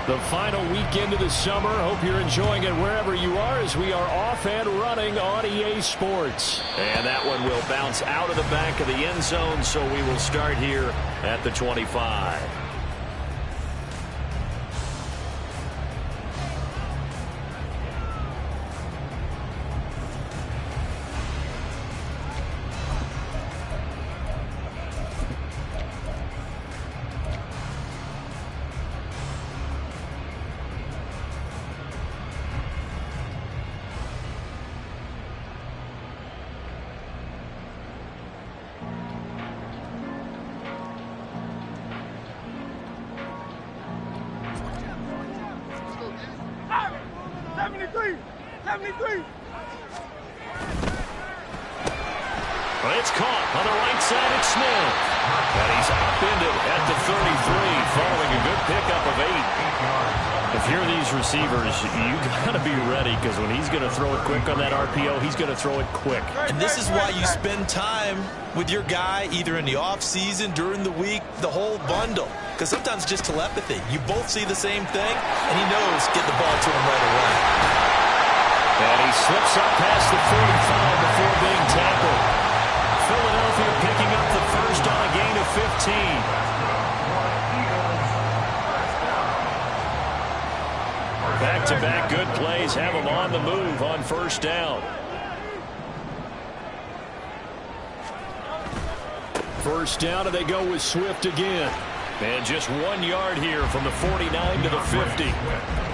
The final weekend of the summer. Hope you're enjoying it wherever you are as we are off and running on EA Sports. And that one will bounce out of the back of the end zone, so we will start here at the 25. It's caught on the right side. It's Smith. And he's upended at the 33 following a good pickup of 8. If you're these receivers, you got to be ready because when he's going to throw it quick on that RPO, he's going to throw it quick. And this is why you spend time with your guy either in the offseason, during the week, the whole bundle. Because sometimes it's just telepathy. You both see the same thing, and he knows get the ball to him right away. And he slips up past the 45 before being tackled. Philadelphia picking up the first on a gain of 15. Back-to-back good plays have them on the move on first down. First down, and they go with Swift again. And just 1 yard here from the 49 to the 50.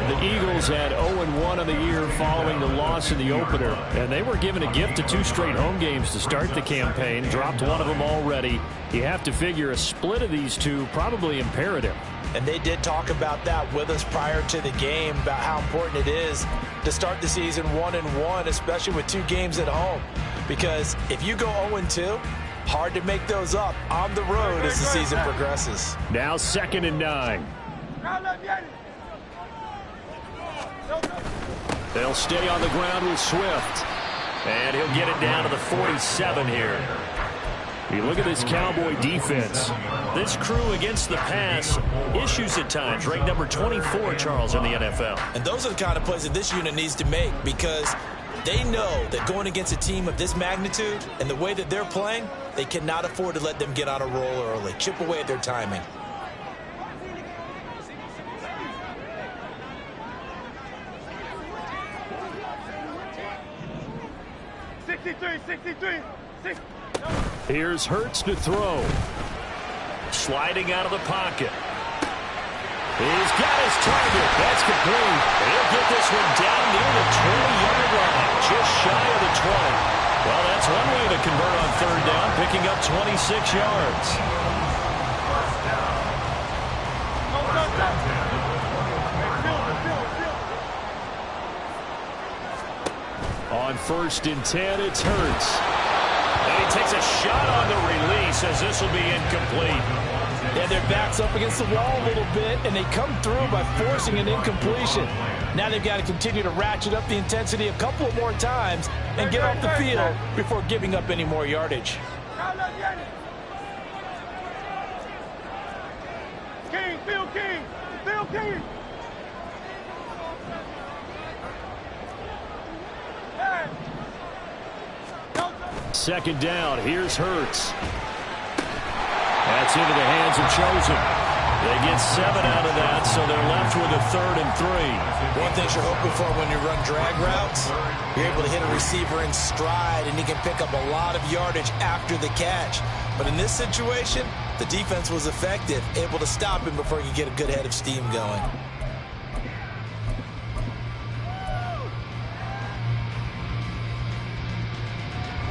The Eagles had 0-1 on the year following the loss in the opener. And they were given a gift of 2 straight home games to start the campaign. Dropped one of them already. You have to figure a split of these two probably imperative. And they did talk about that with us prior to the game, about how important it is to start the season 1-1, especially with 2 games at home. Because if you go 0-2, hard to make those up on the road as the season progresses. Now 2nd and 9. They'll stay on the ground with Swift. And he'll get it down to the 47 here. You look at this Cowboy defense. This crew against the pass, issues at times. Ranked number 24, Charles, in the NFL. And those are the kind of plays that this unit needs to make because they know that going against a team of this magnitude and the way that they're playing, they cannot afford to let them get on a roll early. Chip away at their timing. Here's Hurts to throw. Sliding out of the pocket. He's got his target. That's complete. He'll get this one down near the 20-yard line, just shy of the 20. Well, that's one way to convert on third down, picking up 26 yards. On 1st and 10, it's Hurts. And he takes a shot on the release as this will be incomplete. Yeah, their back's up against the wall a little bit, and they come through by forcing an incompletion. Now they've got to continue to ratchet up the intensity a couple of more times and get off the field before giving up any more yardage. King, Phil King, Phil King. Second down, here's Hurts. That's into the hands of Chosen. They get 7 out of that, so they're left with a 3rd and 3. One thing you're hoping for when you run drag routes, you're able to hit a receiver in stride, and he can pick up a lot of yardage after the catch. But in this situation, the defense was effective, able to stop him before he could get a good head of steam going.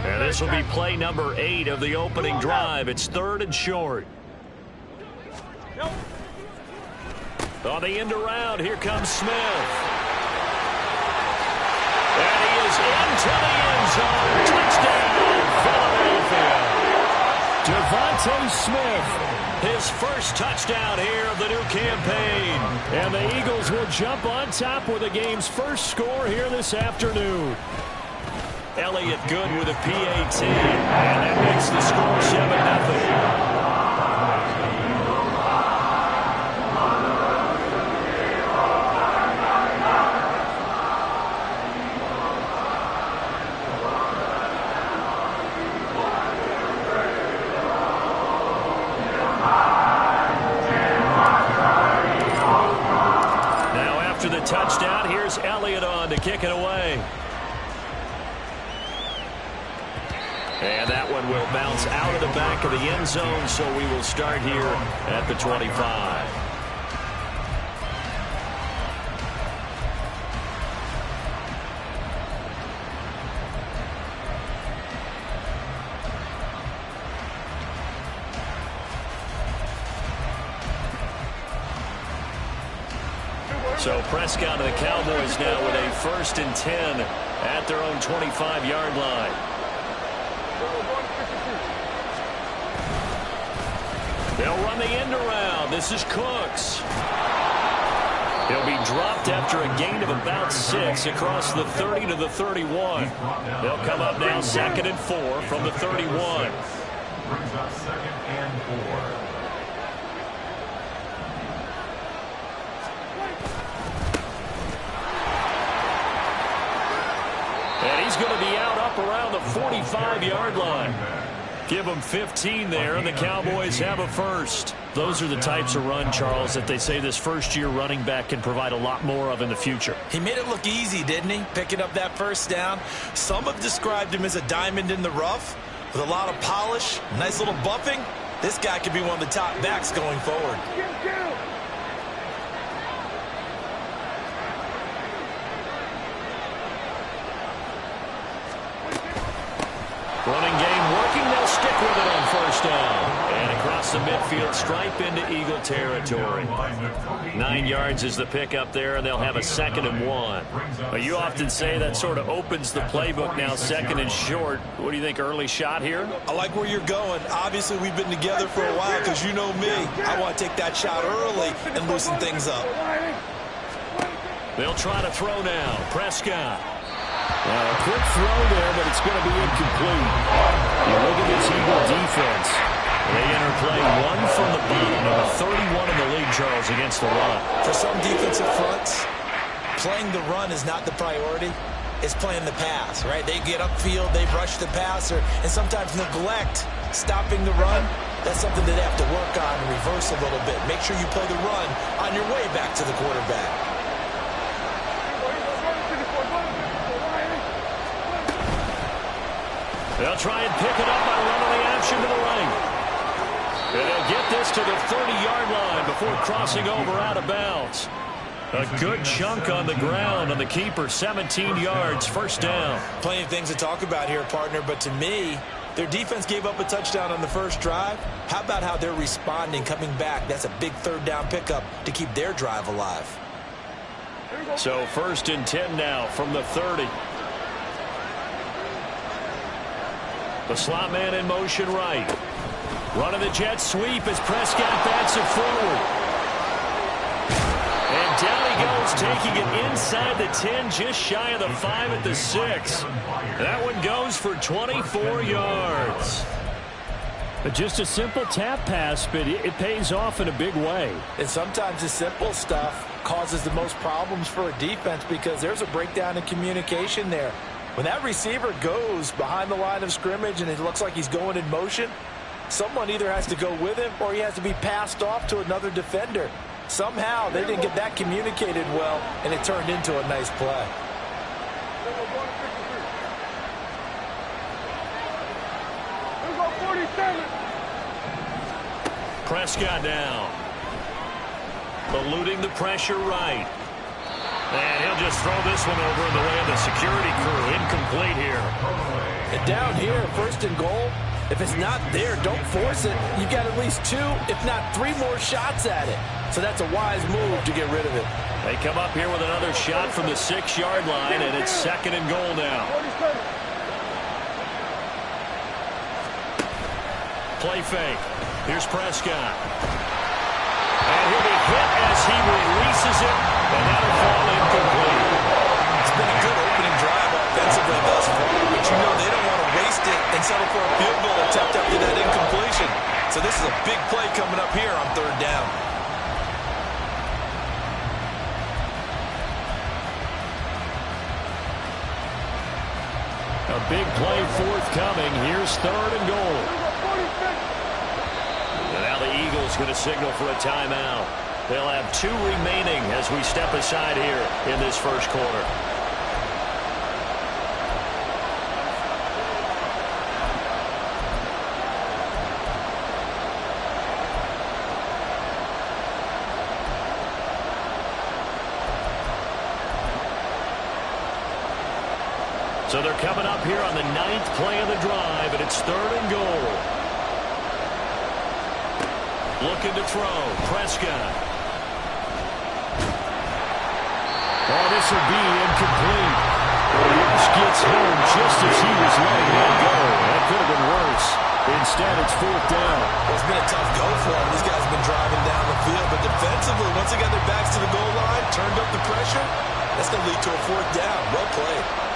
And this will be play number 8 of the opening drive. It's 3rd and short. On the end around, here comes Smith. And he is into the end zone. Touchdown, Philadelphia. Devontae Smith, his first touchdown here of the new campaign. And the Eagles will jump on top with the game's first score here this afternoon. Elliott good with a PAT, and that makes the score 7-0. And that one will bounce out of the back of the end zone, so we will start here at the 25. So Prescott and the Cowboys now with a 1st and 10 at their own 25-yard line. They'll run the end around. This is Cooks. He'll be dropped after a gain of about 6 across the 30 to the 31. They'll come up now 2nd and 4 from the 31. Brings up 2nd and 4. And he's going to be out up around the 45-yard line. Give them 15 there, and the Cowboys have a 1st. Those are the types of run, Charles, that they say this first-year running back can provide a lot more of in the future. He made it look easy, didn't he? Picking up that 1st down. Some have described him as a diamond in the rough with a lot of polish, nice little buffing. This guy could be one of the top backs going forward. Running game working. They'll stick with it on 1st down. And across the midfield stripe into Eagle territory. 9 yards is the pickup there, and they'll have a 2nd and 1. But you often say that sort of opens the playbook now, 2nd and short. What do you think, early shot here? I like where you're going. Obviously, we've been together for a while because you know me. I want to take that shot early and loosen things up. They'll try to throw now. Prescott. A quick throw there, but it's going to be incomplete. You look at this Eagle defense. They enter play 1 from the bottom, number 31 in the league, Charles, against the run. For some defensive fronts, playing the run is not the priority. It's playing the pass, right? They get upfield, they rush the passer, and sometimes neglect stopping the run. That's something that they have to work on and reverse a little bit. Make sure you play the run on your way back to the quarterback. They'll try and pick it up by running the action to the right. And they'll get this to the 30-yard line before crossing over out of bounds. A good chunk on the ground on the keeper, 17 yards, 1st down. Plenty of things to talk about here, partner, but to me, their defense gave up a touchdown on the 1st drive. How about how they're responding, coming back? That's a big 3rd down pickup to keep their drive alive. So 1st and 10 now from the 30. The slot man in motion right. Running the jet sweep as Prescott backs it forward. And down he goes, taking it inside the 10, just shy of the 5 at the 6. That one goes for 24 yards. Just a simple tap pass, but it pays off in a big way. And sometimes the simple stuff causes the most problems for a defense because there's a breakdown in communication there. When that receiver goes behind the line of scrimmage and it looks like he's going in motion, someone either has to go with him or he has to be passed off to another defender. Somehow they didn't get that communicated well, and it turned into a nice play. Prescott now. Eluding the pressure right. And he'll just throw this one over in the way of the security crew. Incomplete here. And down here, 1st and goal, if it's not there, don't force it. You've got at least 2, if not 3 more shots at it. So that's a wise move to get rid of it. They come up here with another shot from the 6-yard line, and it's 2nd and goal now. Play fake. Here's Prescott. And he'll be hit as he releases it, and that'll fall incomplete. It's been a good opening drive offensively thus far, but you know they don't want to waste it and settle for a field goal attempt after that incompletion. So this is a big play coming up here on 3rd down. A big play forthcoming. Here's 3rd and goal. And now the Eagles going to signal for a timeout. They'll have 2 remaining as we step aside here in this 1st quarter. So they're coming up here on the 9th play of the drive, and it's 3rd and goal. Looking to throw. Prescott. Oh, this will be incomplete. Rush gets home just as he was letting that go. That could have been worse. Instead, it's 4th down. Well, it's been a tough go for them. These guys have been driving down the field, but defensively, once they got their backs to the goal line, turned up the pressure, that's going to lead to a 4th down. Well played.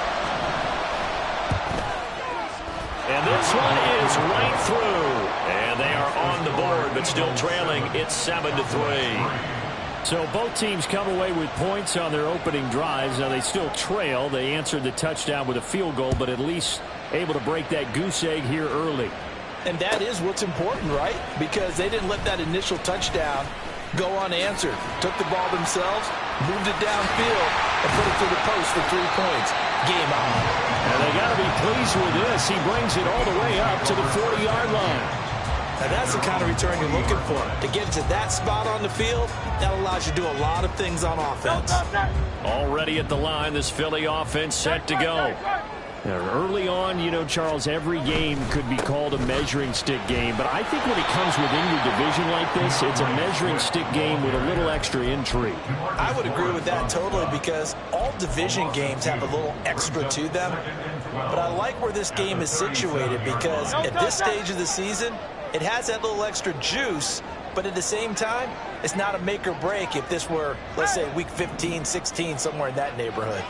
And this one is right through. And they are on the board, but still trailing. It's 7-3. So both teams come away with points on their opening drives. Now they still trail. They answered the touchdown with a field goal, but at least able to break that goose egg here early. And that is what's important, right? Because they didn't let that initial touchdown go unanswered. Took the ball themselves, moved it downfield, and put it through the post for 3 points. Game on. And they got to be pleased with this. He brings it all the way up to the 40-yard line. And that's the kind of return you're looking for. To get to that spot on the field, that allows you to do a lot of things on offense. Already at the line, this Philly offense set to go. Now, early on, you know, Charles, every game could be called a measuring stick game. But I think when it comes within your division like this, it's a measuring stick game with a little extra intrigue. I would agree with that totally because all division games have a little extra to them. But I like where this game is situated because at this stage of the season, it has that little extra juice. But at the same time, it's not a make or break if this were, let's say, week 15, 16, somewhere in that neighborhood.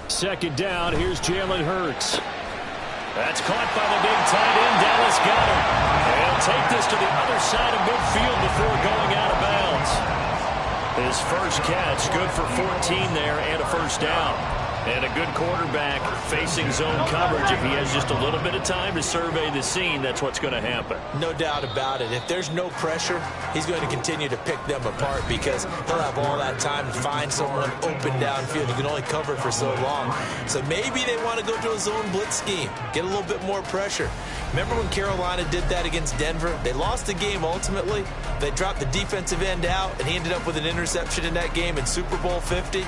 2nd down, here's Jalen Hurts. That's caught by the big tight end. Dallas got him. They'll take this to the other side of midfield before going out of bounds. His first catch, good for 14 there and a 1st down. And a good quarterback facing zone coverage. If he has just a little bit of time to survey the scene, that's what's going to happen. No doubt about it. If there's no pressure, he's going to continue to pick them apart because he'll have all that time to find someone open downfield. He can only cover it for so long. So maybe they want to go to a zone blitz scheme, get a little bit more pressure. Remember when Carolina did that against Denver? They lost the game ultimately. They dropped the defensive end out, and he ended up with an interception in that game in Super Bowl 50.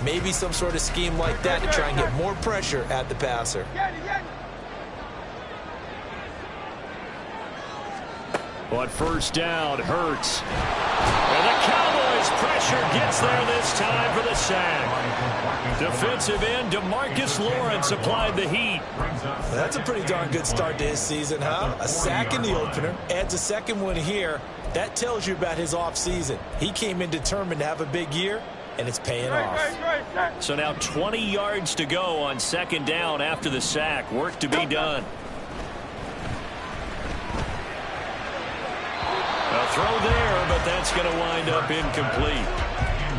Maybe some sort of scheme like that to try and get more pressure at the passer. On 1st down, Hurts. And the Cowboys pressure gets there this time for the sack. Defensive end DeMarcus Lawrence applied the heat. That's a pretty darn good start to his season, huh? A sack in the opener, adds a 2nd one here. That tells you about his offseason. He came in determined to have a big year, and it's paying off. So now 20 yards to go on 2nd down after the sack. Work to be done. A throw there, but that's going to wind up incomplete.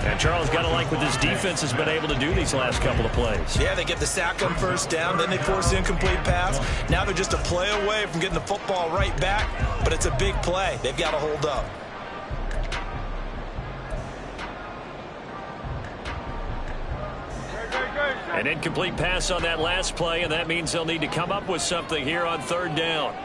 And Charles, got to like what this defense has been able to do these last couple of plays. Yeah, they get the sack on 1st down, then they force the incomplete pass. Now they're just a play away from getting the football right back, but it's a big play. They've got to hold up. An incomplete pass on that last play, and that means they'll need to come up with something here on 3rd down.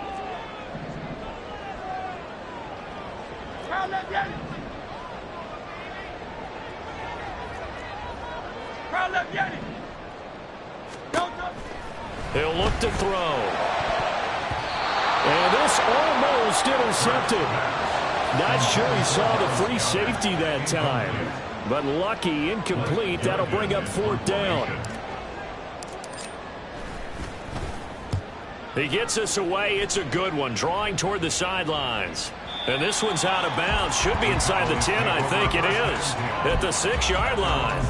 He'll look to throw. And this almost intercepted. Not sure he saw the free safety that time. But lucky, incomplete. That'll bring up 4th down. He gets us away. It's a good one. Drawing toward the sidelines. And this one's out of bounds. Should be inside the 10, I think it is. At the 6-yard line.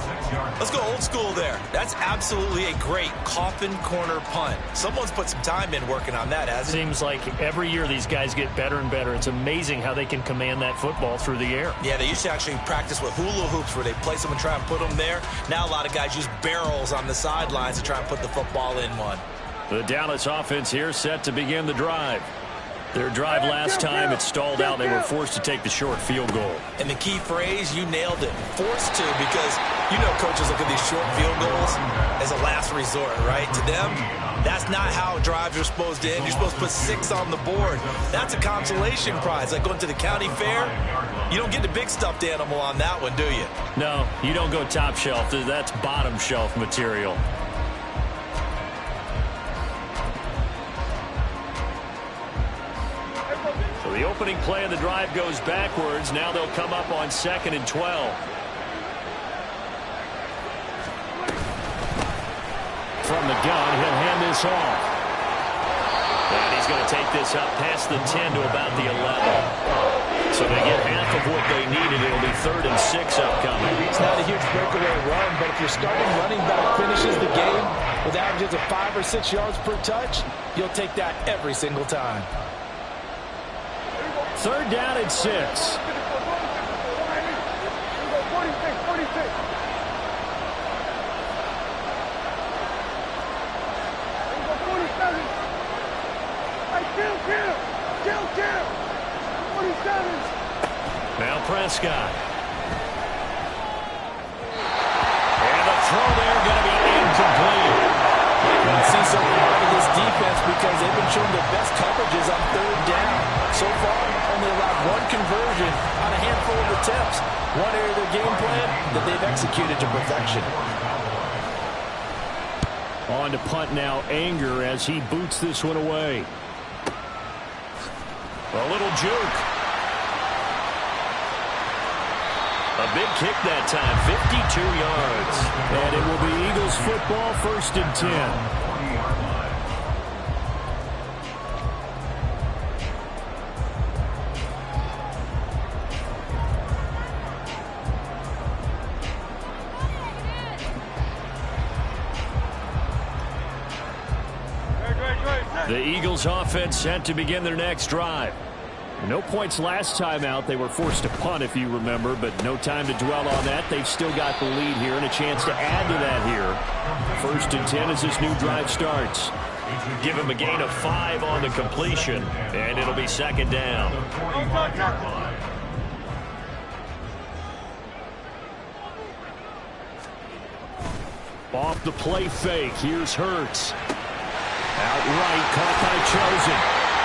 Let's go old school there. That's absolutely a great coffin corner punt. Someone's put some time in working on that, hasn't it? Seems like every year these guys get better and better. It's amazing how they can command that football through the air. Yeah, they used to actually practice with hula hoops where they place them and try and put them there. Now a lot of guys use barrels on the sidelines to try and put the football in one. The Dallas offense here set to begin the drive. Their drive last time, it stalled out. They were forced to take the short field goal. And the key phrase, you nailed it. Forced to, because you know coaches look at these short field goals as a last resort, right? To them, that's not how drives are supposed to end. You're supposed to put 6 on the board. That's a consolation prize. Like going to the county fair, you don't get the big stuffed animal on that one, do you? No, you don't go top shelf. That's bottom shelf material. The opening play of the drive goes backwards. Now they'll come up on 2nd and 12. From the gun, he'll hand this off. And he's going to take this up past the 10 to about the 11. So they get half of what they needed. It'll be 3rd and 6 upcoming. It's not a huge breakaway run, but if your starting running back finishes the game with averages of 5 or 6 yards per touch, you'll take that every single time. 3rd down and 6. 46. Kill. 47. Now Prescott. And the throw there going to be incomplete. You can see something out of this defense because they've been showing their best coverages on 3rd down. So far, only allowed 1 conversion on a handful of attempts. One area of their game plan that they've executed to perfection. On to punt now, Anger, as he boots this one away. A little juke. A big kick that time, 52 yards. And it will be Eagles football, 1st and 10. The Eagles offense set to begin their next drive. No points last time out. They were forced to punt, if you remember, but no time to dwell on that. They've still got the lead here and a chance to add to that here. 1st and 10 as this new drive starts. Give him a gain of 5 on the completion, and it'll be 2nd down. Off the play fake. Here's Hurts. Outright caught by Chosen.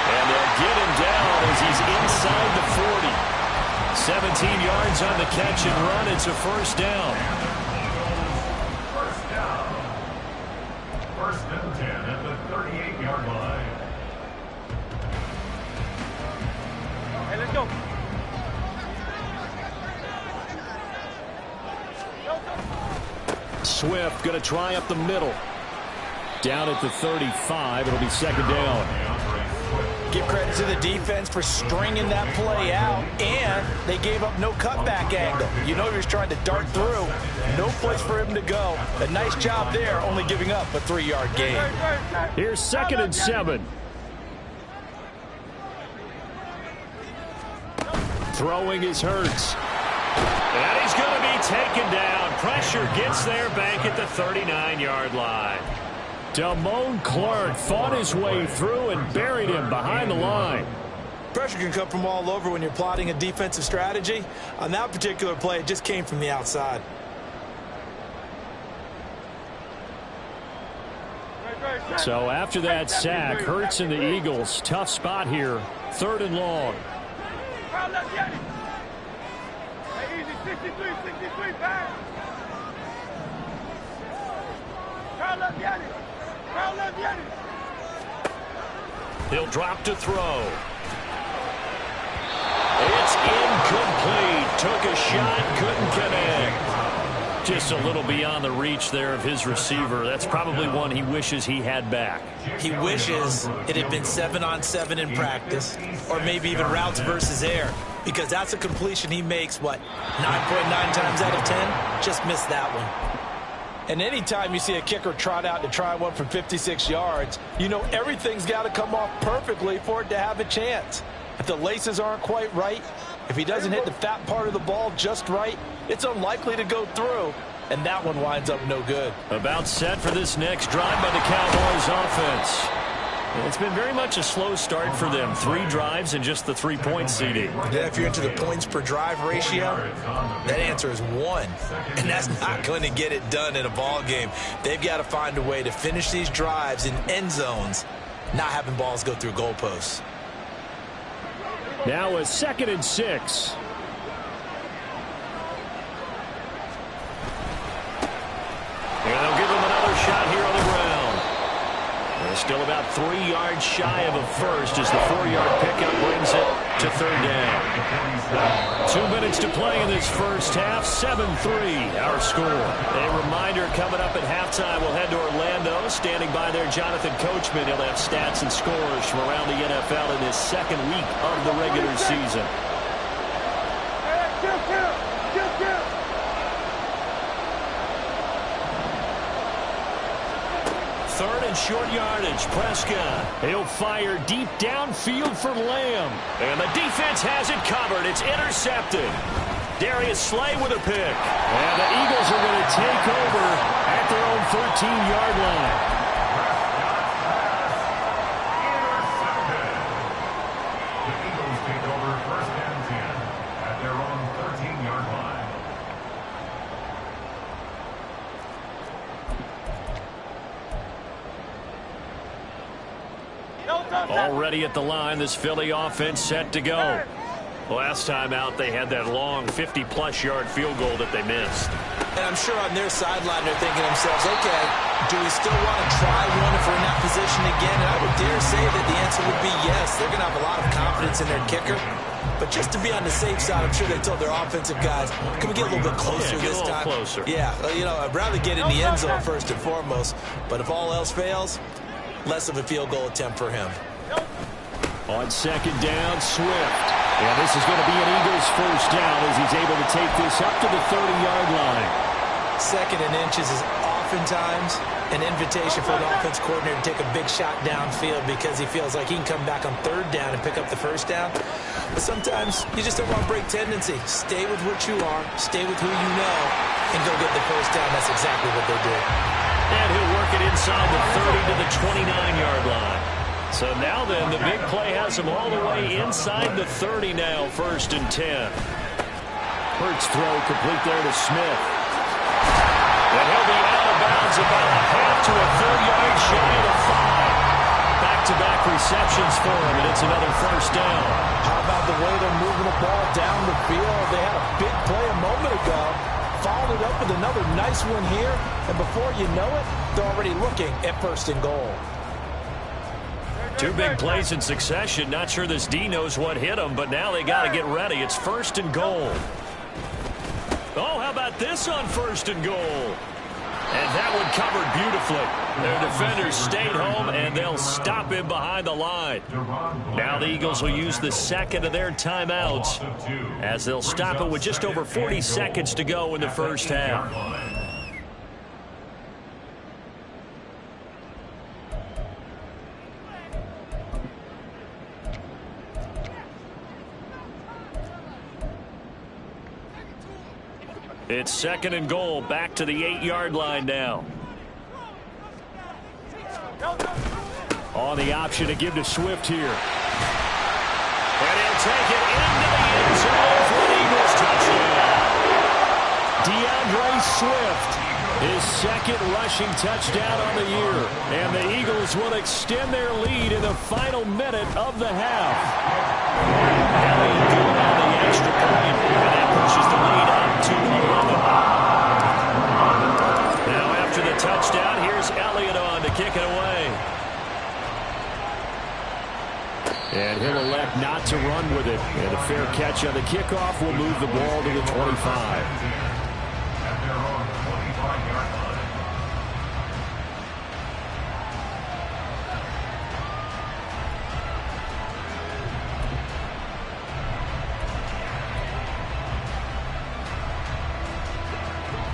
And they'll get him down as he's inside the 40. 17 yards on the catch and run. It's a 1st down. 1st and 10 at the 38-yard line. Hey, let's go. Swift going to try up the middle. Down at the 35. It'll be 2nd down. Give credit to the defense for stringing that play out, and they gave up no cutback angle. You know he was trying to dart through. No place for him to go. A nice job there, only giving up a 3-yard gain. Here's 2nd and 7. Throwing is Hurts. And he's going to be taken down. Pressure gets there back at the 39-yard line. Damone Clark fought his way through and buried him behind the line. Pressure can come from all over when you're plotting a defensive strategy. On that particular play, it just came from the outside. So after that sack, Hurts and the Eagles, tough spot here. 3rd and long. Hey, easy, 63, pass. He'll drop to throw. It's incomplete. Took a shot, couldn't connect. Just a little beyond the reach there of his receiver. That's probably one he wishes he had back. He wishes it had been 7-on-7 in practice, or maybe even routes versus air, because that's a completion he makes, 9.9 times out of 10? Just missed that one. And anytime you see a kicker trot out to try one from 56 yards, you know everything's got to come off perfectly for it to have a chance. If the laces aren't quite right, if he doesn't hit the fat part of the ball just right, it's unlikely to go through, and that one winds up no good. About set for this next drive by the Cowboys offense. It's been very much a slow start for them. 3 drives and just the 3-point seeding. Yeah, if you're into the points per drive ratio, that answer is 1. And that's not going to get it done in a ball game. They've got to find a way to finish these drives in end zones, not having balls go through goalposts. Now a 2nd and 6. And they'll give him another shot here on the ground. Still about 3 yards shy of a first as the 4-yard pickup brings it to third down. 2 minutes to play in this first half. 7-3 our score. A reminder coming up at halftime, we'll head to Orlando. Standing by there, Jonathan Coachman. He'll have stats and scores from around the NFL in this second week of the regular season. Third and short yardage. Prescott. He'll fire deep downfield for Lamb. And the defense has it covered. It's intercepted. Darius Slay with a pick. And the Eagles are going to take over at their own 13-yard line. The Eagles take over first and 10 at their own 13-yard line. Already at the line, this Philly offense set to go. Last time out, they had that long 50-plus yard field goal that they missed. And I'm sure on their sideline they're thinking to themselves, okay, do we still want to try one if we're in that position again? And I would dare say that the answer would be yes. They're going to have a lot of confidence in their kicker. But just to be on the safe side, I'm sure they told their offensive guys, can we get a little bit closer this time? Closer. Yeah, you know, I'd rather get in the end zone first and foremost. But if all else fails, less of a field goal attempt for him. On second down, Swift. And this is going to be an Eagles first down as he's able to take this up to the 30-yard line. Second and inches is oftentimes an invitation for an offense coordinator to take a big shot downfield because he feels like he can come back on third down and pick up the first down. But sometimes you just don't want to break tendency. Stay with what you are, stay with who you know, and go get the first down. That's exactly what they do. And he'll work it inside the 30 to the 29-yard line. So now then, the big play has him all the way inside the 30 now, first and 10. Hurts throw complete there to Smith. And he'll be out of bounds about a half to a full yard shy of the 5. Back-to-back receptions for him, and it's another first down. How about the way they're moving the ball down the field? They had a big play a moment ago. Followed it up with another nice one here. And before you know it, they're already looking at first and goal. 2 big plays in succession. Not sure this D knows what hit him, but now they got to get ready. It's first and goal. Oh, how about this on first and goal? And that one covered beautifully. Their defenders stayed home, and they'll stop him behind the line. Now the Eagles will use the second of their timeouts as they'll stop it with just over 40 seconds to go in the first half. It's second and goal, back to the 8-yard line now. On the option to give to Swift here. And he'll take it into the end zone for an Eagles touchdown. DeAndre Swift, his second rushing touchdown on the year. And the Eagles will extend their lead in the final minute of the half. Elliott good on the extra point, and that pushes the lead up to 11. Now after the touchdown, here's Elliott on to kick it away. And he'll elect not to run with it. And a fair catch on the kickoff will move the ball to the 25.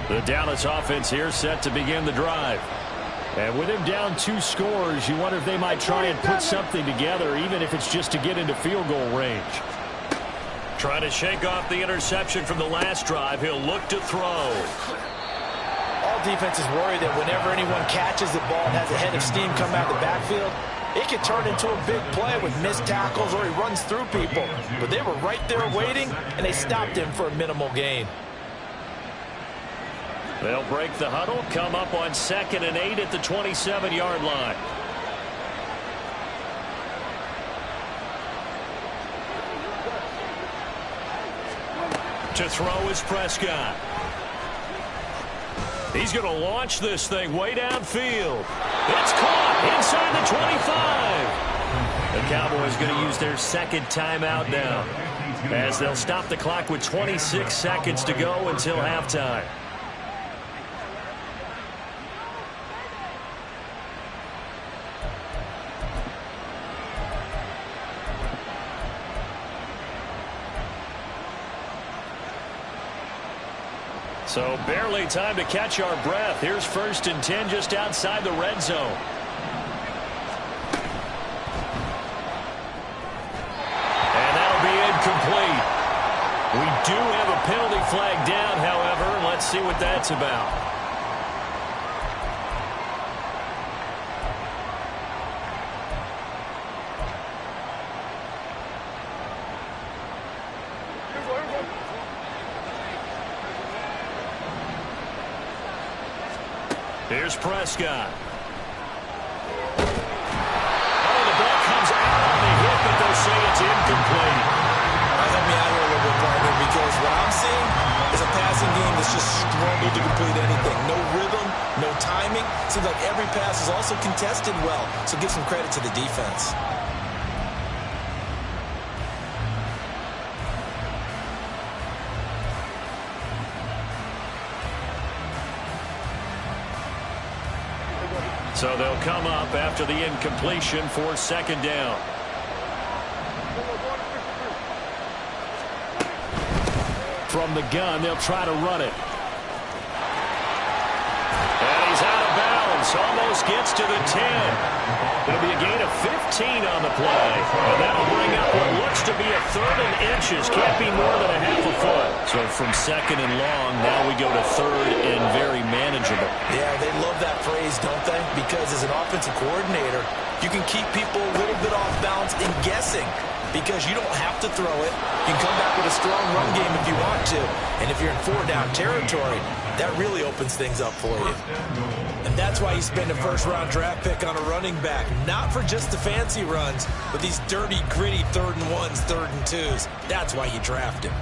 The Dallas offense here set to begin the drive. And with him down 2 scores, you wonder if they might try and put something together, even if it's just to get into field goal range. Trying to shake off the interception from the last drive. He'll look to throw. All defenses worry that whenever anyone catches the ball and has a head of steam come out of the backfield, it can turn into a big play with missed tackles or he runs through people. But they were right there waiting, and they stopped him for a minimal gain. They'll break the huddle, come up on 2nd and 8 at the 27-yard line. To throw is Prescott. He's going to launch this thing way downfield. It's caught inside the 20. Cowboys going to use their second timeout now, as they'll stop the clock with 26 seconds to go until halftime. So barely time to catch our breath. Here's 1st and 10 just outside the red zone. And that'll be incomplete. We do have a penalty flag down, however. Let's see what that's about. Here's Prescott. Oh, the ball comes out on the hit, but they'll say it's incomplete. Help me out here a little bit, partner, because what I'm seeing is a passing game that's just struggled to complete anything. No rhythm, no timing. Seems like every pass is also contested well, so give some credit to the defense. So they'll come up after the incompletion for 2nd down. From the gun, they'll try to run it. And he's out of bounds. Almost gets to the 10. It'll be a gain of 15 on the play. And that'll bring up what looks to be a 3rd and inches. Can't be more than a half a foot. So from 2nd and long, now we go to 3rd and very manageable. Yeah, they love that phrase, don't they? Because as an offensive coordinator, you can keep people a little bit off balance and guessing, because you don't have to throw it. You can come back with a strong run game if you want to. And if you're in 4-down territory, that really opens things up for you. And that's why you spend a 1st-round draft pick on a running back. Not for just the fancy runs, but these dirty, gritty 3rd and 1s, 3rd and 2s. That's why you draft him.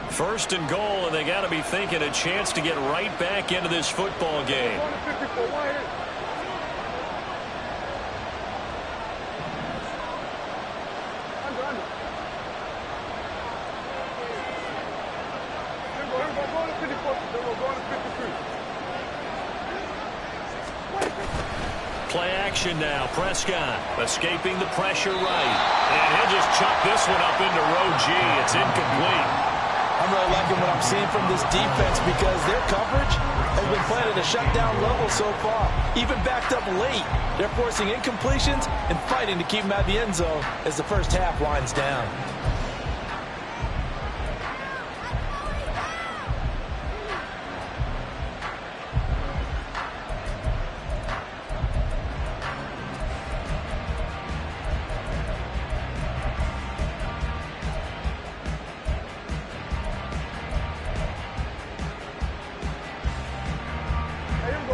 First and goal, and they got to be thinking a chance to get right back into this football game. Play action now. Prescott escaping the pressure right. And he'll just chuck this one up into row G. It's incomplete. I'm really liking what I'm seeing from this defense, because their coverage has been playing at a shutdown level so far. Even backed up late, they're forcing incompletions and fighting to keep them out of the end zone as the 1st half winds down.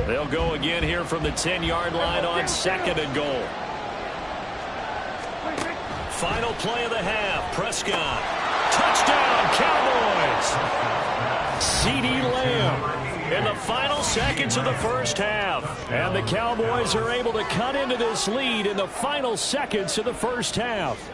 They'll go again here from the 10-yard line on 2nd and goal. Final play of the half. Prescott. Touchdown, Cowboys. CeeDee Lamb in the final seconds of the 1st half. And the Cowboys are able to cut into this lead in the final seconds of the 1st half.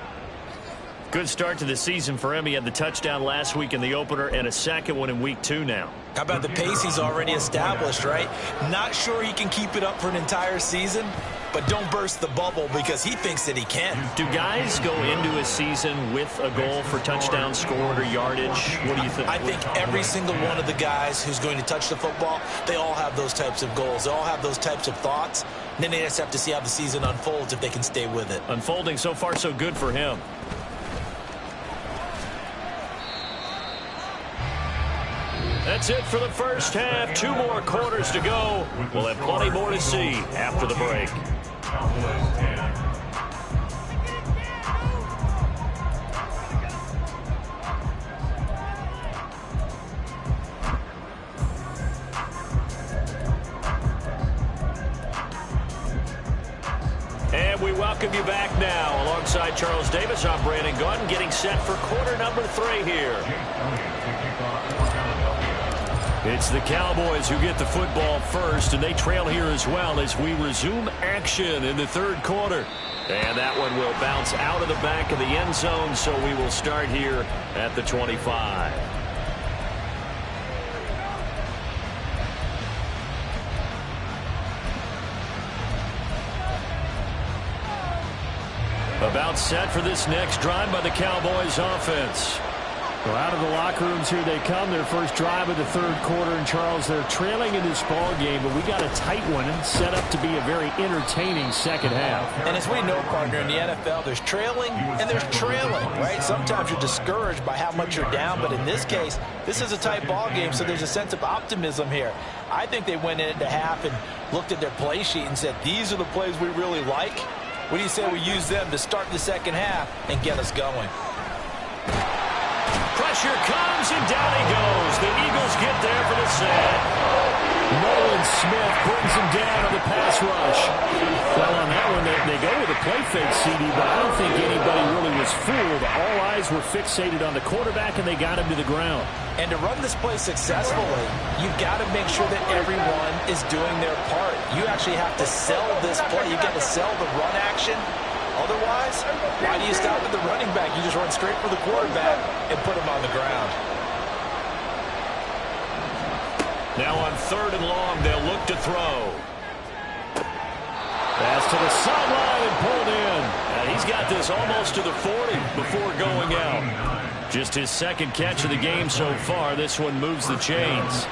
Good start to the season for him. He had the touchdown last week in the opener and a 2nd one in week 2 now. How about the pace he's already established, right? Not sure he can keep it up for an entire season, but don't burst the bubble, because he thinks that he can. Do guys go into a season with a goal for touchdown scored or yardage? What do you think? I think every single one of the guys who's going to touch the football, they all have those types of goals. They all have those types of thoughts. And then they just have to see how the season unfolds if they can stay with it. Unfolding so far so good for him. That's it for the 1st half. 2 more quarters to go. We'll have plenty more to see after the break. And we welcome you back now. Alongside Charles Davis, I'm Brandon Gaudin, getting set for quarter number 3 here. It's the Cowboys who get the football first, and they trail here as well as we resume action in the third quarter. And that one will bounce out of the back of the end zone, so we will start here at the 25. About set for this next drive by the Cowboys offense. Well, out of the locker rooms here they come. Their first drive of the third quarter. And, Charles, they're trailing in this ball game, but we got a tight one set up to be a very entertaining second half. And as we know, partner, in the NFL, there's trailing and there's trailing, right? Sometimes you're discouraged by how much you're down, but in this case, this is a tight ball game, so there's a sense of optimism here. I think they went into half and looked at their play sheet and said, these are the plays we really like. What do you say we use them to start the second half and get us going? Pressure comes, and down he goes. The Eagles get there for the sack. Nolan Smith brings him down on the pass rush. Well, on that one, they go with a play fake, CD, but I don't think anybody really was fooled. All eyes were fixated on the quarterback, and they got him to the ground. And to run this play successfully, you've got to make sure that everyone is doing their part. You actually have to sell this play. You've got to sell the run action. Otherwise, why do you stop at the running back? You just run straight for the quarterback and put him on the ground. Now on 3rd and long, they'll look to throw. Pass to the sideline and pulled in. And he's got this almost to the 40 before going out. Just his second catch of the game so far. This one moves the chains.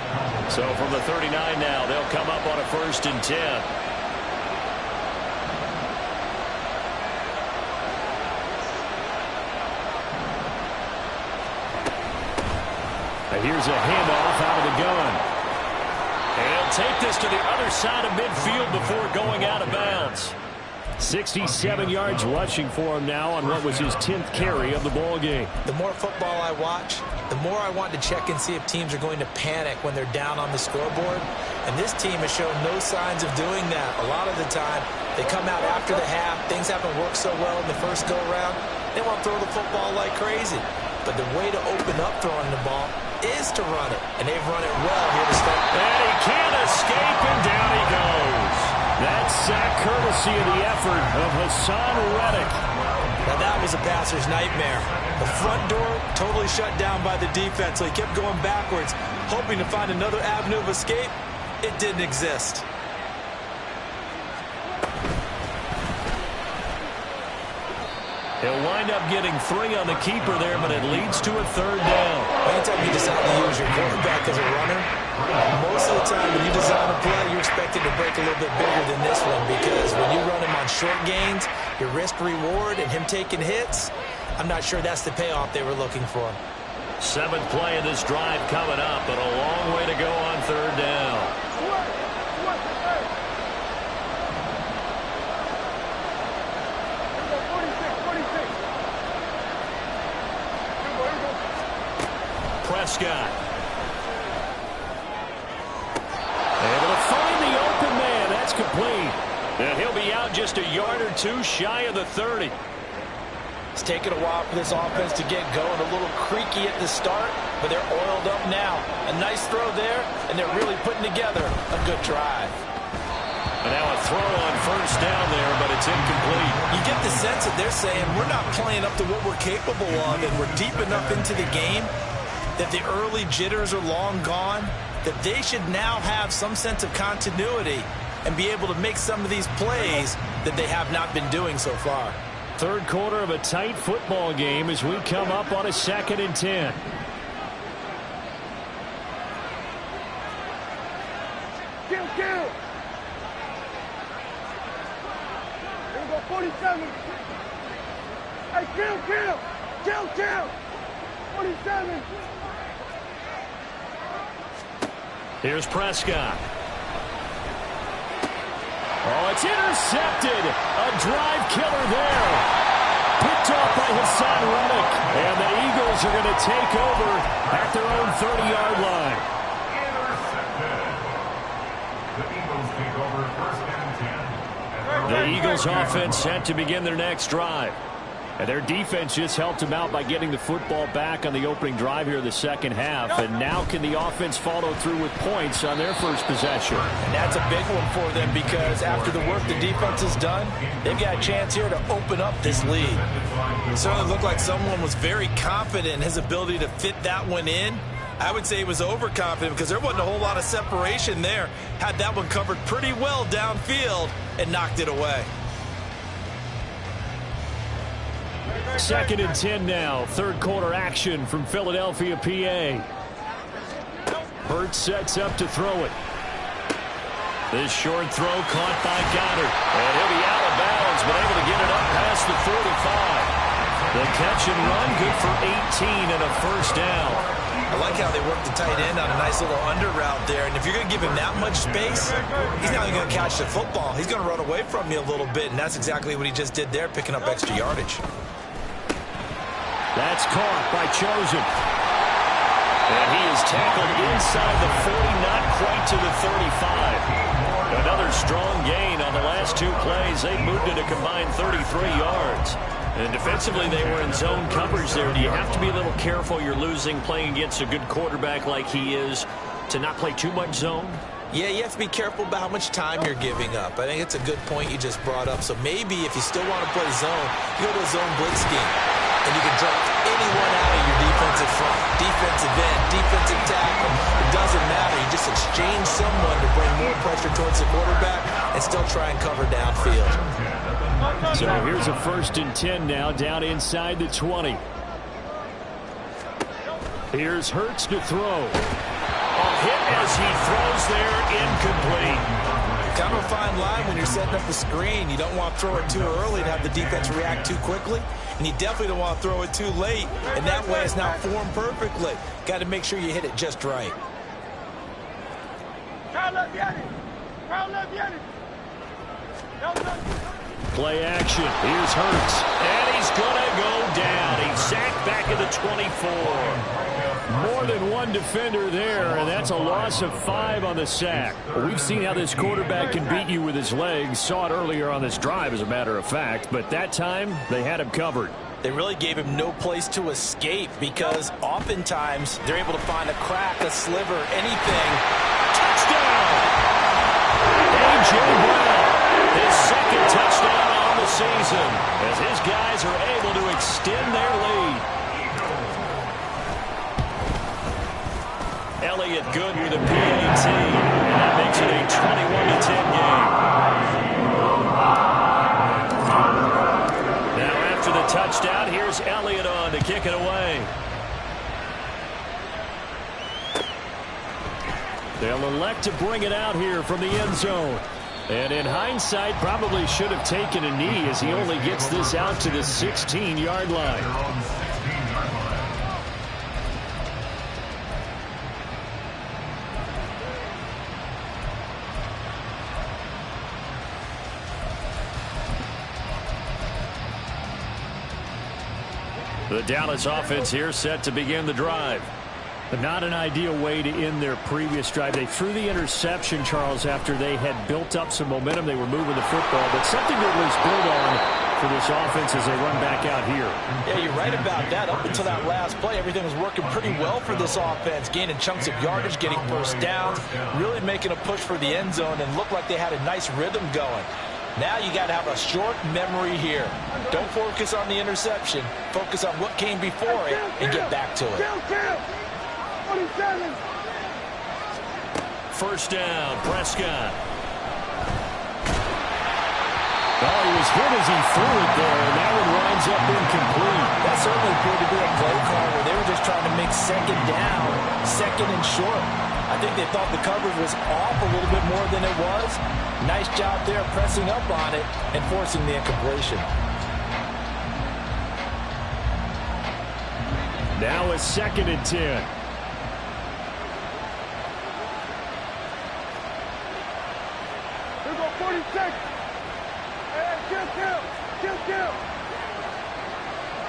So from the 39 now, they'll come up on a 1st and 10. Here's a handoff out of the gun. And he'll take this to the other side of midfield before going out of bounds. 67 yards rushing for him now on what was his 10th carry of the ball game. The more football I watch, the more I want to check and see if teams are going to panic when they're down on the scoreboard. And this team has shown no signs of doing that. A lot of the time, they come out after the half. Things haven't worked so well in the first go-around. They want to throw the football like crazy. But the way to open up throwing the ball is to run it. And they've run it well here to start. And he can't escape, and down he goes. That sack courtesy of the effort of Hassan Reddick. Now that was a passer's nightmare. The front door totally shut down by the defense, so he kept going backwards, hoping to find another avenue of escape. It didn't exist. He'll wind up getting 3 on the keeper there, but it leads to a 3rd down. Anytime you decide to use your quarterback as a runner, most of the time when you design a play, you're expected to break a little bit bigger than this one, because when you run him on short gains, your risk-reward and him taking hits, I'm not sure that's the payoff they were looking for. 7th play of this drive coming up, but a long way to go on 3rd down. Prescott. Able to find the open man. That's complete. And he'll be out just a yard or 2 shy of the 30. It's taken a while for this offense to get going. A little creaky at the start, but they're oiled up now. A nice throw there, and they're really putting together a good drive. And now a throw on 1st down there, but it's incomplete. You get the sense that they're saying we're not playing up to what we're capable of, and we're deep enough into the game that the early jitters are long gone, that they should now have some sense of continuity and be able to make some of these plays that they have not been doing so far. 3rd quarter of a tight football game as we come up on a 2nd and 10. Kill! Here we go, 47. Hey, kill! 47. Here's Prescott. Oh, it's intercepted. A drive killer there. Picked off by Hassan Reddick. And the Eagles are going to take over at their own 30-yard line. Intercepted. The Eagles take over 1st and 10 at their own The Eagles offense set to begin their next drive. And their defense just helped them out by getting the football back on the opening drive here in the second half. And now can the offense follow through with points on their first possession? And that's a big one for them because after the work the defense has done, they've got a chance here to open up this lead. It certainly looked like someone was very confident in his ability to fit that one in. I would say he was overconfident because there wasn't a whole lot of separation there. Had that one covered pretty well downfield and knocked it away. 2nd and 10 now. Third quarter action from Philadelphia, PA. Hurts sets up to throw it. This short throw caught by Goddard. And he'll be out of bounds, but able to get it up past the 35. The catch and run, good for 18 and a first down. I like how they work the tight end on a nice little under route there. And if you're going to give him that much space, he's not even going to catch the football. He's going to run away from you a little bit, and that's exactly what he just did there, picking up extra yardage. That's caught by Chosen. And he is tackled inside the 40, not quite to the 35. Another strong gain on the last two plays. They moved it a combined 33 yards. And defensively, they were in zone coverage there. Do you have to be a little careful you're losing playing against a good quarterback like he is to not play too much zone? Yeah, you have to be careful about how much time you're giving up. I think it's a good point you just brought up. So maybe if you still want to play zone, you go to a zone blitz scheme. And you can drop anyone out of your defensive front, defensive end, defensive tackle. It doesn't matter. You just exchange someone to bring more pressure towards the quarterback and still try and cover downfield. So here's a 1st and 10 now, down inside the 20. Here's Hurts to throw. A hit as he throws there, incomplete. Kind of a fine line when you're setting up the screen. You don't want to throw it too early and have the defense react too quickly. And you definitely don't want to throw it too late. And that way it's not formed perfectly. Got to make sure you hit it just right. Play action. Here's Hurts. And he's going to go down. He's sacked back at the 24. More than one defender there, and that's a loss of 5 on the sack. We've seen how this quarterback can beat you with his legs. Saw it earlier on this drive, as a matter of fact. But that time, they had him covered. They really gave him no place to escape because oftentimes they're able to find a crack, a sliver, anything. Touchdown! A.J. Brown, his second touchdown on the season as his guys are able to extend their lead. Elliott good with a PAT, and that makes it a 21-10 game. Now after the touchdown, here's Elliott on to kick it away. They'll elect to bring it out here from the end zone. And in hindsight, probably should have taken a knee as he only gets this out to the 16-yard line. The Dallas offense here set to begin the drive. But not an ideal way to end their previous drive. They threw the interception, Charles, after they had built up some momentum. They were moving the football, but something to at least build on for this offense as they run back out here. Yeah, you're right about that. Up until that last play, everything was working pretty well for this offense, gaining chunks of yardage, getting first downs, really making a push for the end zone, and looked like they had a nice rhythm going. Now you got to have a short memory here. Don't focus on the interception. Focus on what came before it and get back to it. First down, Prescott. Oh, he was hit as he threw it there, and that one winds up incomplete. That certainly appeared to be a play call where they were just trying to make second down, second and short. I think they thought the coverage was off a little bit more than it was. Nice job there pressing up on it and forcing the incompletion. Now a 2nd and 10. Here go 46. Hey, kill.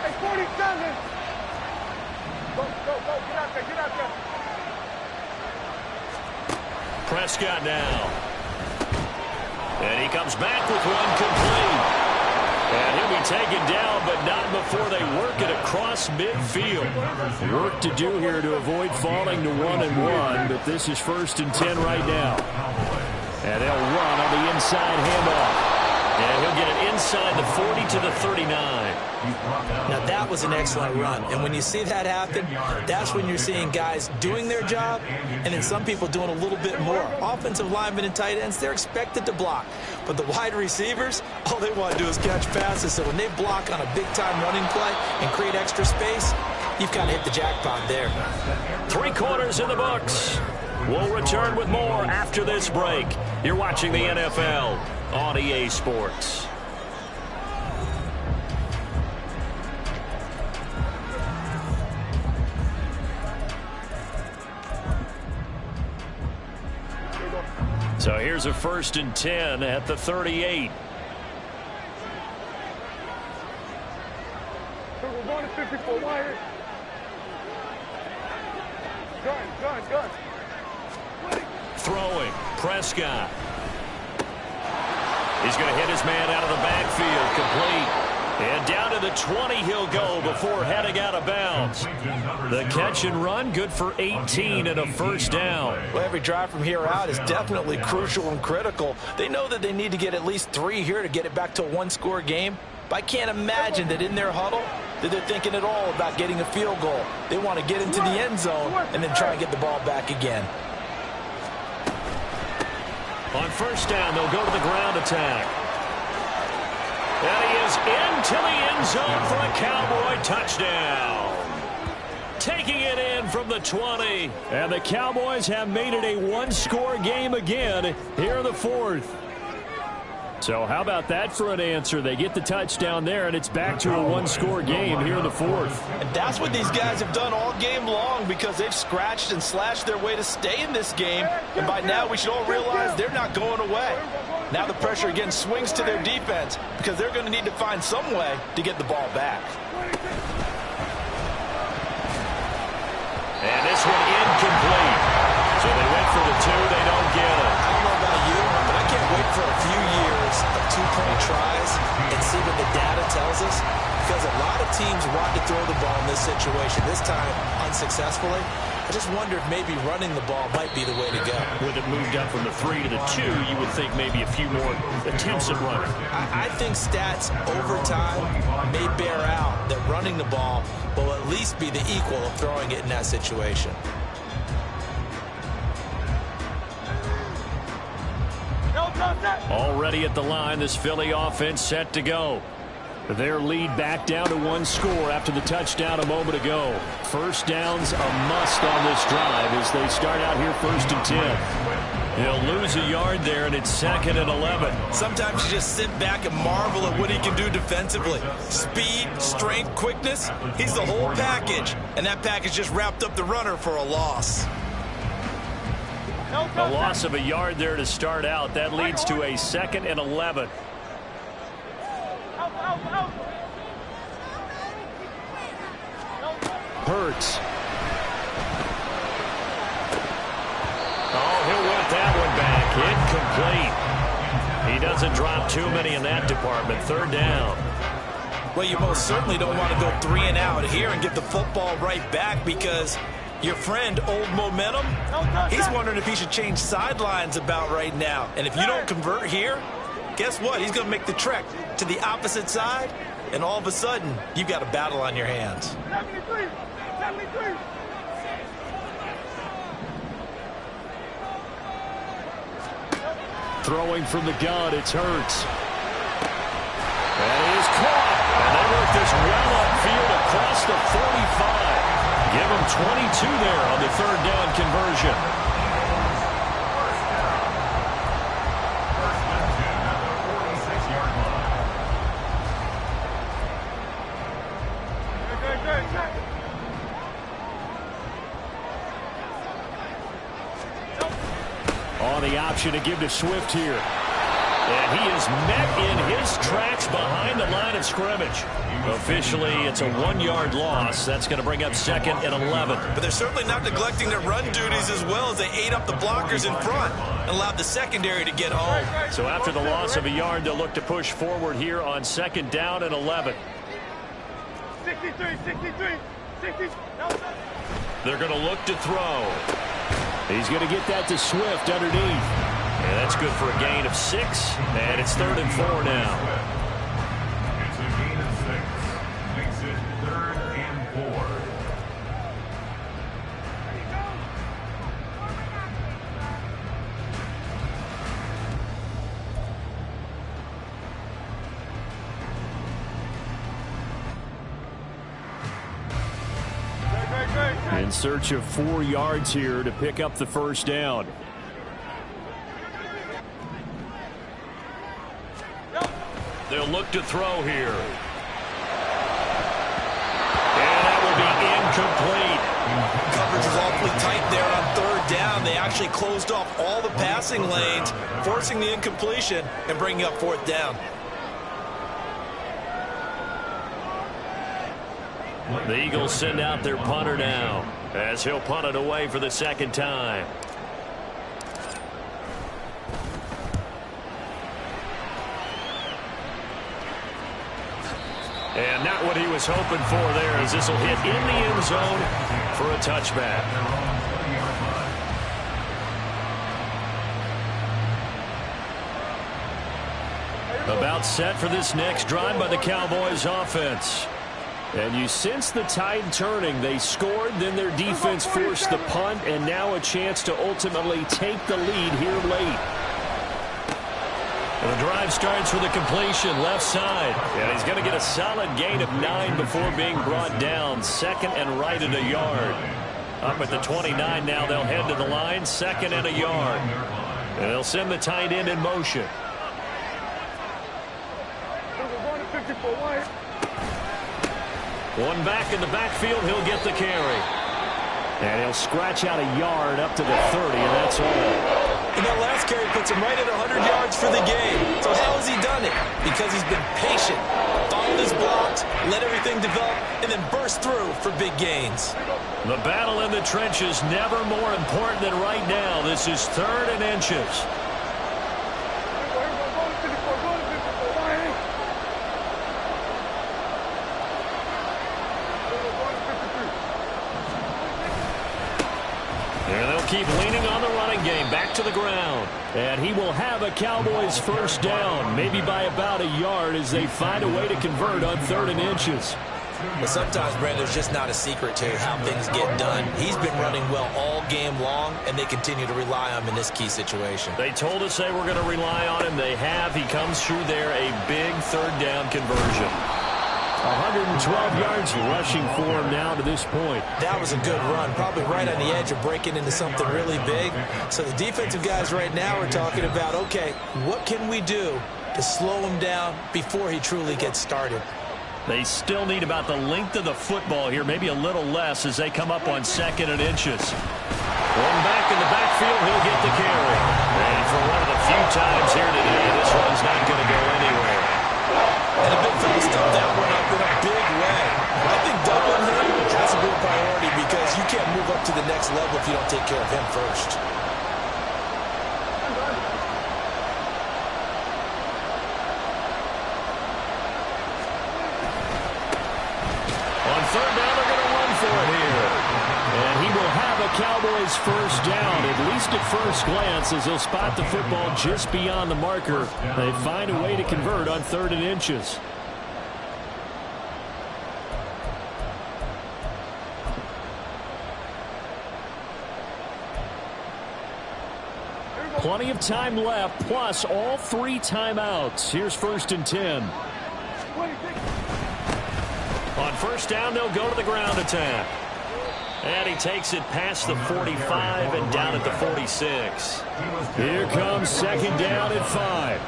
Hey, 47. Go, get out there. Prescott now. And he comes back with one complete. And he'll be taken down, but not before they work it across midfield. Work to do here to avoid falling to 1-1, but this is 1st and 10 right now. And they'll run on the inside handoff. And he'll get it inside the 40 to the 39. Now, that was an excellent run. And when you see that happen, that's when you're seeing guys doing their job and then some people doing a little bit more. Offensive linemen and tight ends, they're expected to block. But the wide receivers, all they want to do is catch passes. So when they block on a big-time running play and create extra space, you've kind of hit the jackpot there. 3 quarters in the books. We'll return with more after this break. You're watching the NFL on EA Sports. So here's a 1st and 10 at the 38. We're going to 54 wire. Gun. Throwing, Prescott. He's going to hit his man out of the backfield, complete. And down to the 20 he'll go before heading out of bounds. The catch and run, good for 18 and a 1st down. Well, every drive from here out is definitely crucial and critical. They know that they need to get at least 3 here to get it back to a 1-score game. But I can't imagine that in their huddle that they're thinking at all about getting a field goal. They want to get into the end zone and then try and get the ball back again. On 1st down, they'll go to the ground attack. And he is into the end zone for a Cowboy touchdown. Taking it in from the 20. And the Cowboys have made it a 1-score game again here in the 4th. So how about that for an answer? They get the touchdown there, and it's back to a 1-score game here in the 4th. And that's what these guys have done all game long because they've scratched and slashed their way to stay in this game. And by now, we should all realize they're not going away. Now the pressure again swings to their defense because they're going to need to find some way to get the ball back. And this one incomplete. So they went for the 2. They don't get it. I don't know about you, but I can't wait for a few years of 2-point tries and see what the data tells us. Because a lot of teams want to throw the ball in this situation. This time, unsuccessfully. I just wonder if maybe running the ball might be the way to go. With it moved up from the 3 to the 2, you would think maybe a few more attempts at running. I think stats over time may bear out that running the ball will at least be the equal of throwing it in that situation. Already at the line, this Philly offense set to go. Their lead back down to 1 score after the touchdown a moment ago. 1st down's a must on this drive as they start out here 1st and 10. He'll lose a yard there, and it's 2nd and 11. Sometimes you just sit back and marvel at what he can do defensively. Speed, strength, quickness, he's the whole package. And that package just wrapped up the runner for a loss. A loss of a yard there to start out. That leads to a 2nd and 11. Hurts. Oh, he'll whip that one back. Incomplete. He doesn't drop too many in that department. 3rd down. Well, you most certainly don't want to go 3 and out here and get the football right back because your friend, Old Momentum, he's wondering if he should change sidelines about right now. And if you don't convert here, guess what? He's going to make the trek to the opposite side, and all of a sudden, you've got a battle on your hands. 73. Throwing from the gun, it's Hurts. That is caught. And they work this well upfield across the 45. Give him 22 there on the 3rd down conversion. On the option to give to Swift here. And he is met in his tracks behind the line of scrimmage. Officially, it's a 1-yard loss. That's going to bring up 2nd and 11. But they're certainly not neglecting their run duties as well as they ate up the blockers in front and allowed the secondary to get home. So after the loss of a yard, they'll look to push forward here on 2nd down and 11. 63, 60. They're going to look to throw. He's going to get that to Swift underneath. And that's good for a gain of 6. And it's 3rd and 4 now. It's a gain of 6. Makes it 3rd and 4. In search of 4 yards here to pick up the first down. They'll look to throw here. And that will be incomplete. Coverage was awfully tight there on 3rd down. They actually closed off all the passing lanes, forcing the incompletion and bringing up 4th down. The Eagles send out their punter now as he'll punt it away for the 2nd time. And not what he was hoping for there, as this will hit in the end zone for a touchback. About set for this next drive by the Cowboys offense. And you sense the tide turning. They scored, then their defense forced the punt, and now a chance to ultimately take the lead here late. And the drive starts with a completion left side. And he's going to get a solid gain of 9 before being brought down. 2nd and right at a yard. Up at the 29 now, they'll head to the line. 2nd and a yard. And they'll send the tight end in motion. One back in the backfield, he'll get the carry. And he'll scratch out a yard up to the 30, and that's all. And that last carry puts him right at 100 yards for the game. So how has he done it? Because he's been patient, followed his blocks, let everything develop, and then burst through for big gains. The battle in the trenches never more important than right now. This is 3rd and inches. Keep leaning on the running game. Back to the ground. And he will have a Cowboys first down, maybe by about a yard as they find a way to convert on 3rd and inches. But sometimes, Brandon, there's just not a secret to how things get done. He's been running well all game long, and they continue to rely on him in this key situation. They told us they were going to rely on him. They have. He comes through there, a big 3rd down conversion. 112 yards rushing for him now to this point. That was a good run, probably right on the edge of breaking into something really big. So the defensive guys right now are talking about, okay, what can we do to slow him down before he truly gets started? They still need about the length of the football here, maybe a little less as they come up on 2nd and inches. One back in the backfield, he'll get the carry. And for one of the few times here today, this one's not going to go anywhere. And the big fella stuffed that one up in a big way. I think doubling him has to be a priority because you can't move up to the next level if you don't take care of him first. On 3rd down, they're going to run for it here. And he will have a Cowboys first down, at least at first glance, as he'll spot the football just beyond the marker. They find a way to convert on 3rd and inches. Plenty of time left, plus all 3 timeouts. Here's 1st and 10. On 1st down, they'll go to the ground attack. And he takes it past the 45 and down at the 46. Here comes 2nd down at 5.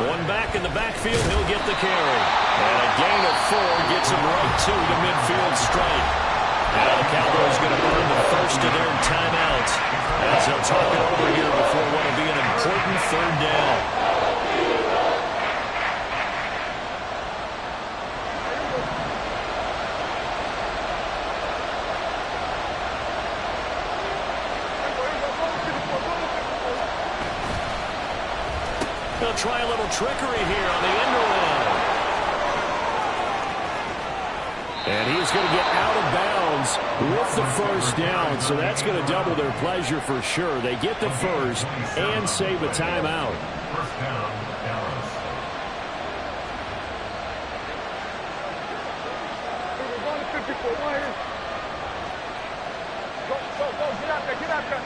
One back in the backfield, he'll get the carry. And a gain of 4 gets him right to the midfield stripe. Now the Cowboys going to burn the first of their timeouts as they'll talk it over here before what will be an important 3rd down. they'll try a little trickery here on the end around. And he's going to get out of bounds with the first down, so that's going to double their pleasure for sure. They get the first and save a timeout. First down, Dallas. We're going to 54. Go ahead. Go. Get out there.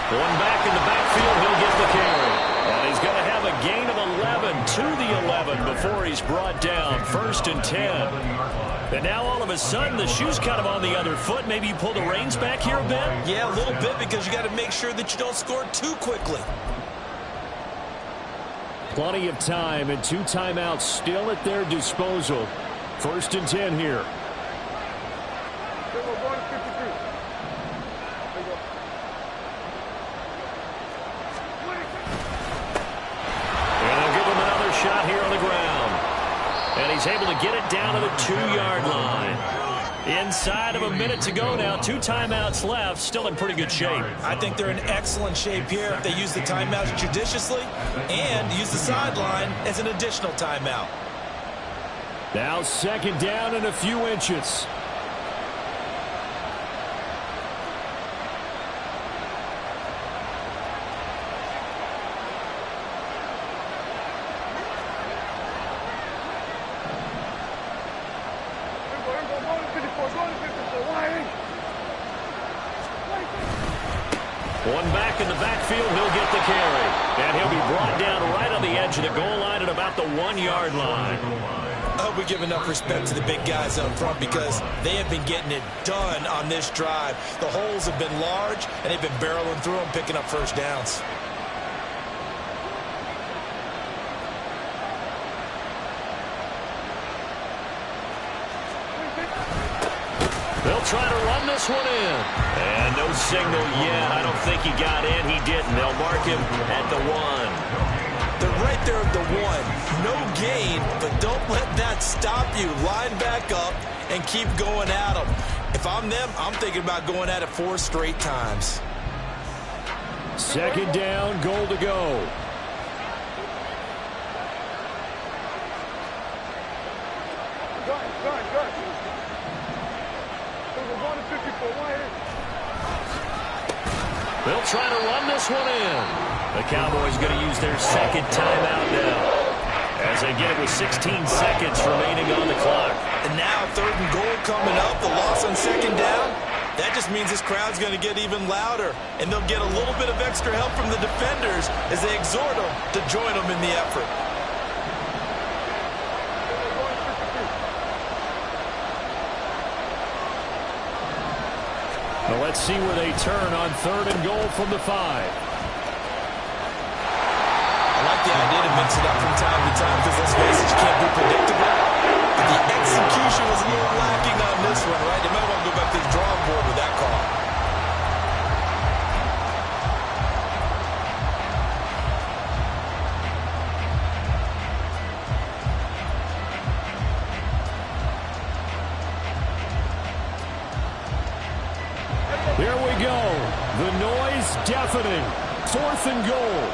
Going back in the backfield, he'll get the carry. And he's going to have a gain of 11 to the 11 before he's brought down. 1st and 10. And now all of a sudden the shoe's kind of on the other foot. Maybe you pull the reins back here a bit? Yeah, a little bit, because you got to make sure that you don't score too quickly. Plenty of time and 2 timeouts still at their disposal. 1st and 10 here. We're going to 53. Shot here on the ground. And he's able to get it down to the 2-yard line. Inside of a minute to go now. 2 timeouts left. Still in pretty good shape. I think they're in excellent shape here if they use the timeouts judiciously and use the sideline as an additional timeout. Now 2nd down and a few inches. One back in the backfield, he'll get the carry. And he'll be brought down right on the edge of the goal line at about the 1-yard line. I hope we give enough respect to the big guys up front, because they have been getting it done on this drive. The holes have been large, and they've been barreling through them, picking up first downs. They'll try to run this one in. And no signal yet. I don't think he got in. He didn't. They'll mark him at the 1. They're right there at the 1. No gain, but don't let that stop you. Line back up and keep going at them. If I'm them, I'm thinking about going at it 4 straight times. 2nd down, goal to go. Good. We're going to 54. Go ahead. They'll try to run this one in. The Cowboys going to use their 2nd timeout now, as they get it with 16 seconds remaining on the clock. And now 3rd and goal coming up. The loss on 2nd down. That just means this crowd's going to get even louder, and they'll get a little bit of extra help from the defenders as they exhort them to join them in the effort. Well, let's see where they turn on 3rd and goal from the 5. I like the idea to mix it up from time to time, because let's face it, you can't be predictable. But the execution was a little lacking on this one, right? They might want to go back to the drawing board with that call. There we go. The noise deafening. 4th and goal.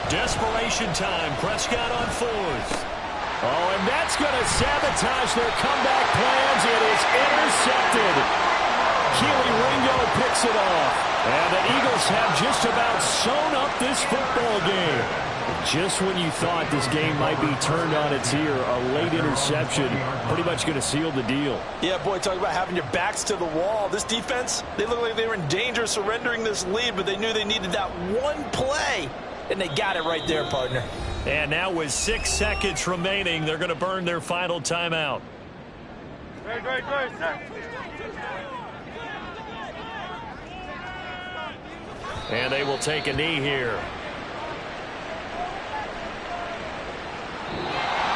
Desperation time. Prescott on 4th. Oh, and that's going to sabotage their comeback plans. It is intercepted. Keely Ringo picks it off. And the Eagles have just about sewn up this football game. Just when you thought this game might be turned on its ear, a late interception pretty much going to seal the deal. Yeah, boy, talk about having your backs to the wall. This defense, they look like they were in danger of surrendering this lead, but they knew they needed that one play, and they got it right there, partner. And now with 6 seconds remaining, they're going to burn their final timeout. Great. And they will take a knee here.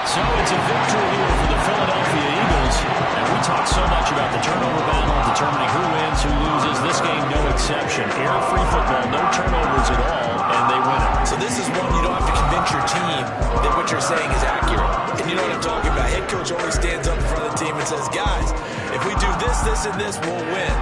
So it's a victory here for the Philadelphia Eagles. And we talk so much about the turnover battle, determining who wins, who loses. This game, no exception. Error-free football, no turnovers at all, and they win it. So this is one you don't have to convince convince your team that what you're saying is accurate. And you know what I'm talking about. Head coach always stands up in front of the team and says, guys, if we do this, this, and this, we'll win.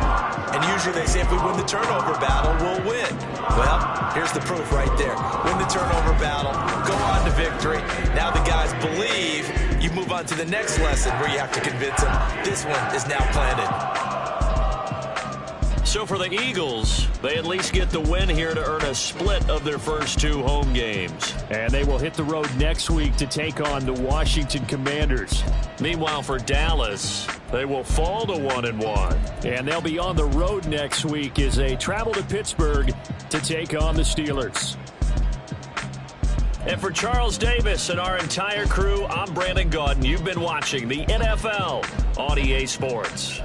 And usually they say if we win the turnover battle, we'll win. Well, here's the proof right there. Win the turnover battle, go on to victory. Now the guys believe. You move on to the next lesson where you have to convince them this one is now planted. So for the Eagles, they at least get the win here to earn a split of their first 2 home games. And they will hit the road next week to take on the Washington Commanders. Meanwhile, for Dallas, they will fall to 1-1. And they'll be on the road next week as they travel to Pittsburgh to take on the Steelers. And for Charles Davis and our entire crew, I'm Brandon Gaudin. You've been watching the NFL on EA Sports.